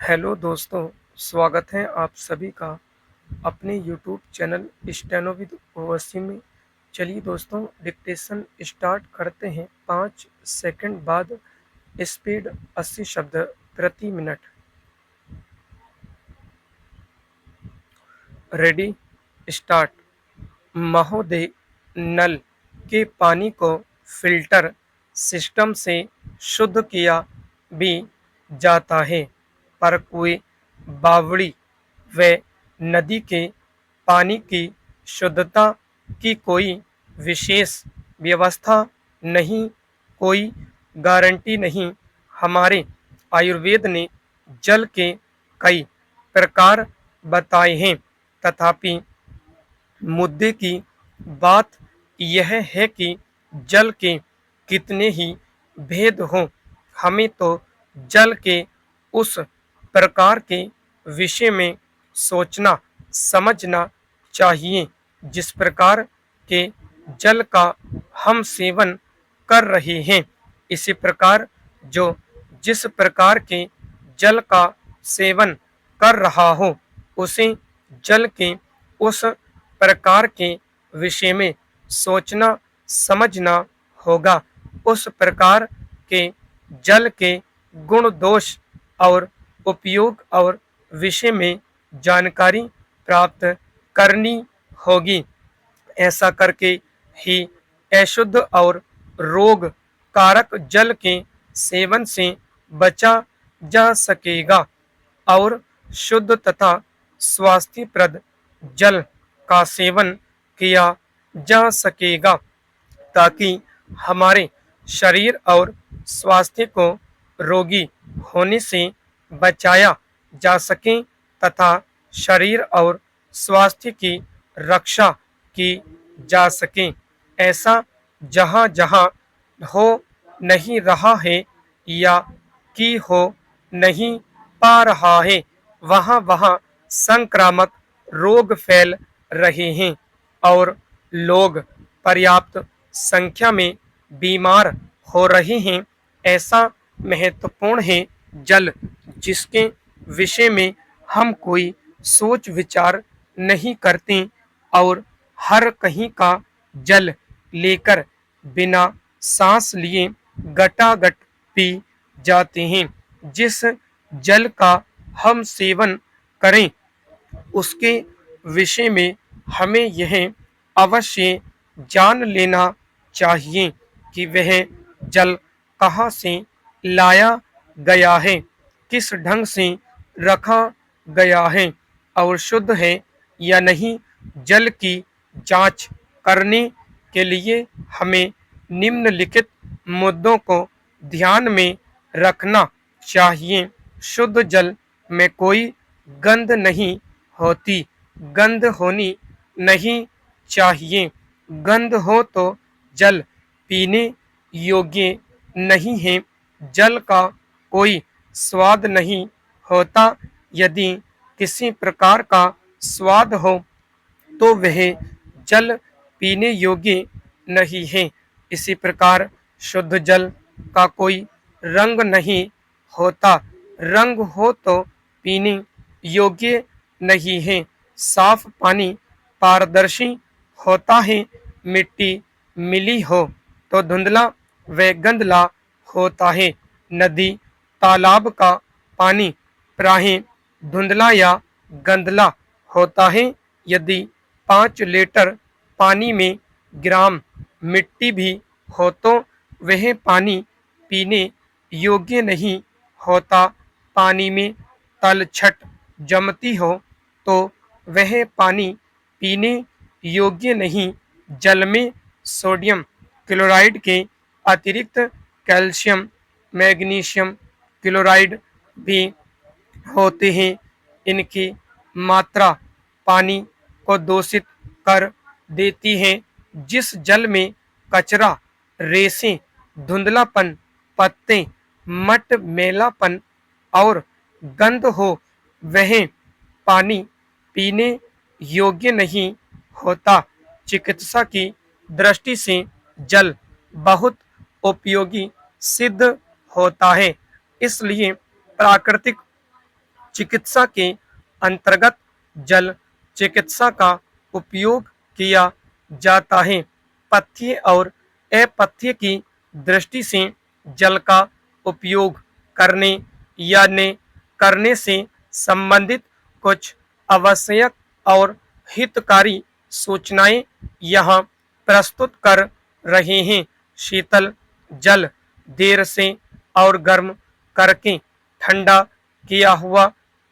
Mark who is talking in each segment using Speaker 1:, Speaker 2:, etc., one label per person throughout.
Speaker 1: Hello दोस्तों, स्वागत है आप सभी का अपने यूट्यूब चैनल स्टेनो विद ओवसी में। चलिए दोस्तों, डिक्टेशन स्टार्ट करते हैं। 5 सेकंड बाद। स्पीड 80 शब्द प्रति मिनट। Ready, start. महोदय, नल के पानी को फिल्टर सिस्टम से शुद्ध किया भी जाता है, पर कुएं, बावड़ी व नदी के पानी की शुद्धता की कोई विशेष व्यवस्था नहीं, कोई गारंटी नहीं। हमारे आयुर्वेद ने जल के कई प्रकार बताए हैं, तथापि मुद्दे की बात यह है कि जल के कितने ही भेद हों, हमें तो जल के उस प्रकार के विषय में सोचना समझना चाहिए जिस प्रकार के जल का हम सेवन कर रहे हैं। इसी प्रकार जो जिस प्रकार के जल का सेवन कर रहा हो, उसे जल के उस प्रकार के विषय में सोचना समझना होगा। उस प्रकार के जल के गुण दोष और उपयोग और विषय में जानकारी प्राप्त करनी होगी। ऐसा करके ही अशुद्ध और रोग कारक जल के सेवन से बचा जा सकेगा और शुद्ध तथा स्वास्थ्यप्रद जल का सेवन किया जा सकेगा, ताकि हमारे शरीर और स्वास्थ्य को रोगी होने से बचाया जा सके तथा शरीर और स्वास्थ्य की रक्षा की जा सके। ऐसा जहाँ जहाँ हो नहीं रहा है या कि हो नहीं पा रहा है, वहाँ वहाँ संक्रामक रोग फैल रहे हैं और लोग पर्याप्त संख्या में बीमार हो रहे हैं। ऐसा महत्वपूर्ण है जल, जिसके विषय में हम कोई सोच विचार नहीं करते और हर कहीं का जल लेकर बिना सांस लिए गटागट पी जाते हैं। जिस जल का हम सेवन करें, उसके विषय में हमें यह अवश्य जान लेना चाहिए कि वह जल कहाँ से लाया गया है, किस ढंग से रखा गया है और शुद्ध है या नहीं। जल की जांच करने के लिए हमें निम्नलिखित मुद्दों को ध्यान में रखना चाहिए। शुद्ध जल में कोई गंध नहीं होती, गंध होनी नहीं चाहिए। गंध हो तो जल पीने योग्य नहीं है। जल का कोई स्वाद नहीं होता। यदि किसी प्रकार का स्वाद हो तो वह जल पीने योग्य नहीं है। इसी प्रकार शुद्ध जल का कोई रंग नहीं होता, रंग हो तो पीने योग्य नहीं है। साफ पानी पारदर्शी होता है, मिट्टी मिली हो तो धुंधला व गंधला होता है। नदी तालाब का पानी प्रायः धुंधला या गंधला होता है। यदि 5 लीटर पानी में ग्राम मिट्टी भी हो तो वह पानी पीने योग्य नहीं होता। पानी में तलछट जमती हो तो वह पानी पीने योग्य नहीं। जल में सोडियम क्लोराइड के अतिरिक्त कैल्शियम मैग्नीशियम क्लोराइड भी होते हैं। इनकी मात्रा पानी को दूषित कर देती है। जिस जल में कचरा, रेसे, धुंधलापन, पत्ते, मट मैलापन और गंध हो, वह पानी पीने योग्य नहीं होता। चिकित्सा की दृष्टि से जल बहुत उपयोगी सिद्ध होता है। इसलिए प्राकृतिक चिकित्सा के अंतर्गत जल चिकित्सा का उपयोग किया जाता है। पथ्य और अपथ्य की दृष्टि से जल का उपयोग करने या न करने से संबंधित कुछ आवश्यक और हितकारी सूचनाएं यहाँ प्रस्तुत कर रहे हैं। शीतल जल देर से और गर्म करके ठंडा किया हुआ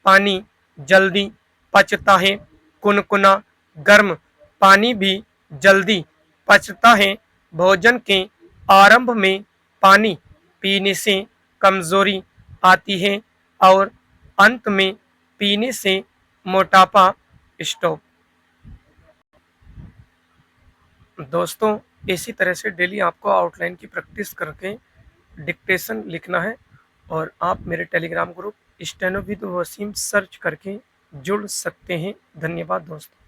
Speaker 1: पानी जल्दी पचता है। कुनकुना गर्म पानी भी जल्दी पचता है। भोजन के आरंभ में पानी पीने से कमजोरी आती है और अंत में पीने से मोटापा। स्टॉप। दोस्तों, इसी तरह से डेली आपको आउटलाइन की प्रैक्टिस करके डिक्टेशन लिखना है और आप मेरे Telegram group steno with Waseem search करके जुड़ सकते हैं। धन्यवाद दोस्तों।